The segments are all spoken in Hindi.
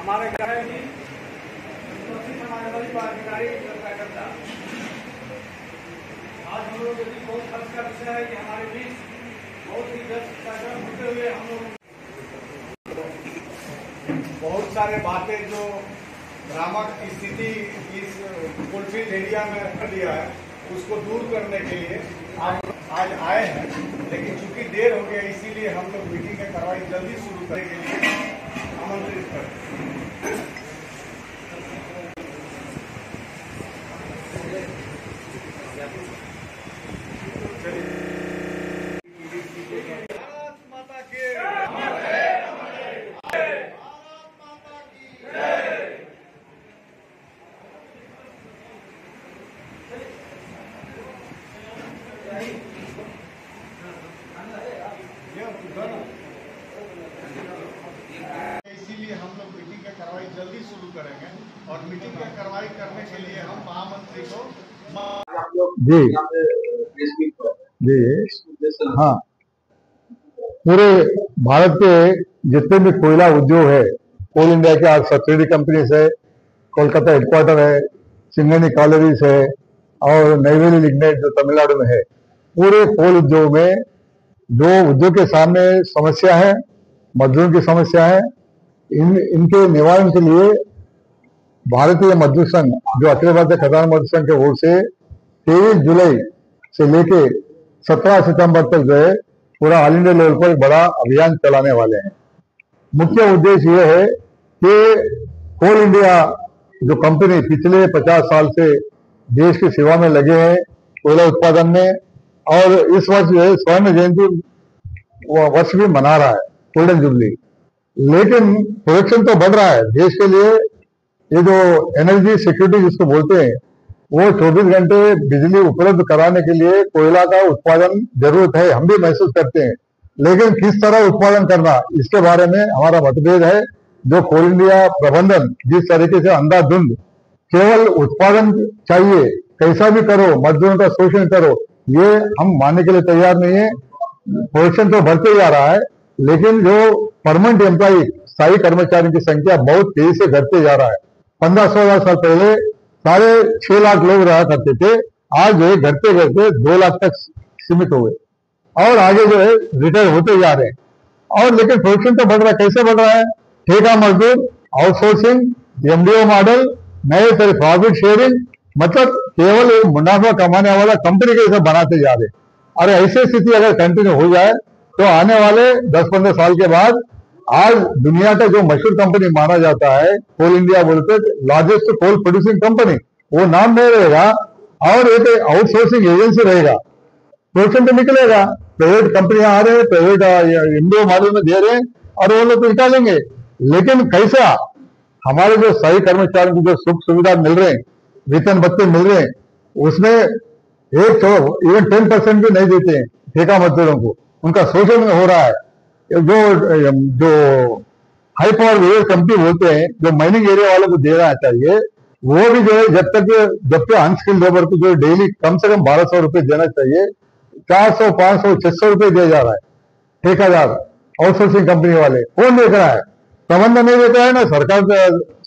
हमारे क्या है कि समाजवादी पदाधिकारी कार्यकर्ता आज हम लोग बहुत खर्च का विषय है कि हमारे बीच बहुत ही व्यस्त कार्यक्रम होते हुए हम लोग बहुत सारे बातें जो भ्रामक स्थिति इस कोलफील्ड एरिया में कर दिया है उसको दूर करने के लिए आज आए हैं। लेकिन चूंकि देर हो गया इसीलिए हम लोग मीटिंग की कार्रवाई जल्दी शुरू करने के लिए आमंत्रित करते हैं। इसीलिए हम लोग मीटिंग की कार्रवाई जल्दी शुरू करेंगे और मीटिंग की कार्रवाई करने के लिए हम महामंत्री को जी जी हाँ, पूरे भारत के जितने भी कोयला उद्योग है, कोल इंडिया के आज सब्सिडी कंपनीज है, कोलकाता हेडक्वार्टर है, सिंगनी कॉलरीज है और नैवेली लिग्नाइट जो तमिलनाडु में है, पूरे कोल उद्योग में जो उद्योग के सामने समस्या है, मजदूरों की समस्या है, इनके निवारण के लिए भारतीय मजदूर संघ जो अखिल भारतीय खदान मजदूर संघ के ओर से 23 जुलाई से लेके 17 सितंबर तक जो है पूरा ऑल इंडिया लेवल पर एक बड़ा अभियान चलाने वाले हैं। मुख्य उद्देश्य यह है कि कोल इंडिया जो कंपनी पिछले 50 साल से देश की सेवा में लगे हैं कोयला उत्पादन में, और इस वर्ष जो है स्वर्ण जयंती वर्ष भी मना रहा है, गोल्डन जुबली, लेकिन प्रोडक्शन तो बढ़ रहा है देश के लिए। ये जो एनर्जी सिक्योरिटी जिसको बोलते हैं, वो 24 घंटे बिजली उपलब्ध कराने के लिए कोयला का उत्पादन जरूरत है, हम भी महसूस करते हैं, लेकिन किस तरह उत्पादन करना इसके बारे में हमारा मतभेद है। जो कोल इंडिया प्रबंधन जिस तरीके से अंधाधुंध केवल उत्पादन चाहिए, कैसा भी करो, मजदूरों का शोषण करो, ये हम मानने के लिए तैयार नहीं है। प्रोडक्शन तो बढ़ते जा रहा है, लेकिन जो परमानेंट एम्प्लॉई स्थायी कर्मचारियों की संख्या बहुत तेजी से घटते जा रहा है। 15-16 साल पहले 6.5 लाख लोग रहा करते थे, आज जो है घटते घटते 2 लाख तक सीमित हो गए और आगे जो है रिटायर होते जा रहे हैं। और लेकिन प्रोडक्शन तो बढ़ रहा है, कैसे बढ़ रहा है? ठेका मजदूर, आउटसोर्सिंग, एमडीओ मॉडल, नए तरह प्रॉफिट शेयरिंग, मतलब केवल एक मुनाफा कमाने वाला कंपनी के सब बनाते जा रहे हैं। और ऐसी स्थिति अगर कंटिन्यू हो जाए तो आने वाले 10-15 साल के बाद आज दुनिया का जो मशहूर कंपनी माना जाता है कोल इंडिया बोलते, लार्जेस्ट कोल प्रोड्यूसिंग कंपनी, वो नाम नहीं रहेगा और एक आउटसोर्सिंग एजेंसी रहेगा। प्रोडक्शन तो निकलेगा, प्राइवेट कंपनियां आ रहे हैं, प्राइवेट एमडीओ मॉडल में दे रहे हैं और वो लोग निकालेंगे, लेकिन कैसा? हमारे जो स्थायी कर्मचारियों को जो सुख सुविधा मिल रहे हैं, वेतन भत्ते मिल रहे हैं, उसमें इवन 10% भी नहीं देते हैं ठेका मजदूरों को, उनका शोषण हो रहा है। जो हाई पावर वेयर कंपनी बोलते हैं, जो माइनिंग एरिया वालों को दे रहा चाहिए, वो भी जो है जब तक अनस्किल्ड लेबर को जो डेली कम से कम 1200 रुपए देना चाहिए, 400, 500, 600 रुपए दिया जा रहा है। ठेकेदार, आउटसोर्सिंग कंपनी वाले कौन देख रहा है? प्रबंधन नहीं देता है ना, सरकार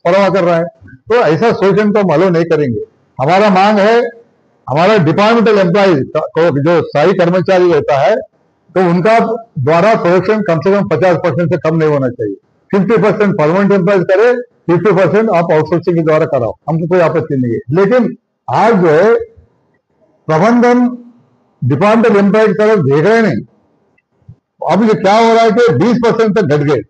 परवाह कर रहा है। तो ऐसा शोषण तो हम अलो नहीं करेंगे। हमारा मांग है, हमारा डिपार्टमेंटल एम्प्लॉय जो स्थायी कर्मचारी रहता है, तो उनका द्वारा प्रोडक्शन कम से कम 50% से कम नहीं होना चाहिए। 50% परमानेंट एम्प्लॉय करे, 50% आप आउटसोर्सिंग के द्वारा कराओ, हमको कोई आपत्ति नहीं है। लेकिन आज जो है प्रबंधन डिपार्टमेंटल एम्प्लॉय की तरफ देख रहे नहीं। अब ये क्या हो रहा है कि 20% तक घट गए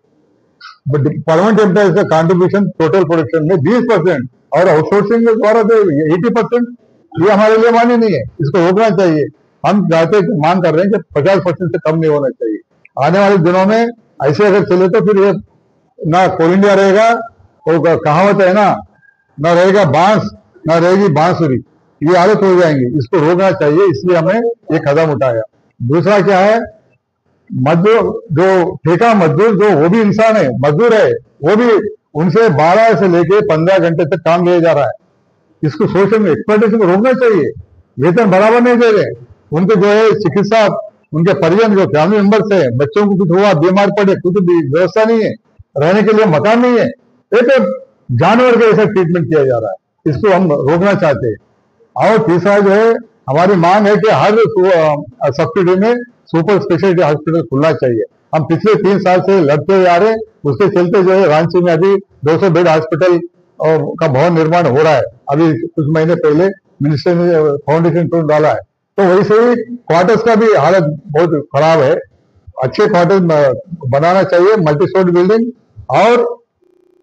परमानेंट एम्प्लॉय का कॉन्ट्रीब्यूशन टोटल प्रोडक्शन में 20%, और आउटसोर्सिंग के द्वारा तो 80%। ये हमारे लिए मान्य नहीं है, इसको रोकना चाहिए। हम चाहते मांग कर रहे हैं कि 50% से कम नहीं होना चाहिए। आने वाले दिनों में ऐसे अगर चले तो फिर ये ना कोल इंडिया रहेगा, वो कहावत है ना, ना रहेगा बांस ना रहेगी बांसुरी, ये हालत हो जाएंगी। इसको रोकना चाहिए, इसलिए हमने ये कदम उठाया। दूसरा क्या है, मजदूर जो ठेका मजदूर जो वो भी इंसान है, मजदूर है, वो भी उनसे 12 से लेके 15 घंटे तक काम लिया जा रहा है। इसको शोषण एक्सप्लॉयटेशन को रोकना चाहिए। वेतन बराबर नहीं दे रहे, उनको जो है चिकित्सा, उनके परिजन जो फैमिली मेंबर्स है, बच्चों को कुछ हुआ, बीमार पड़े, कुछ व्यवस्था नहीं है, रहने के लिए मकान नहीं है, ये तो जानवर के जैसा ट्रीटमेंट किया जा रहा है, इसको हम रोकना चाहते हैं। और तीसरा जो है हमारी मांग है कि हर सब्सिडी में सुपर स्पेशलिटी हॉस्पिटल खुलना चाहिए। हम पिछले 3 साल से लड़ते हुए आ रहे हैं, उसके चलते जो है रांची में अभी 200 बेड हॉस्पिटल का भवन निर्माण हो रहा है। अभी कुछ महीने पहले मिनिस्टर ने फाउंडेशन स्टोन डाला है। तो वैसे ही क्वार्टर्स का भी हालत बहुत खराब है। अच्छे क्वार्टर्स बनाना चाहिए, मल्टी स्टोरी बिल्डिंग, और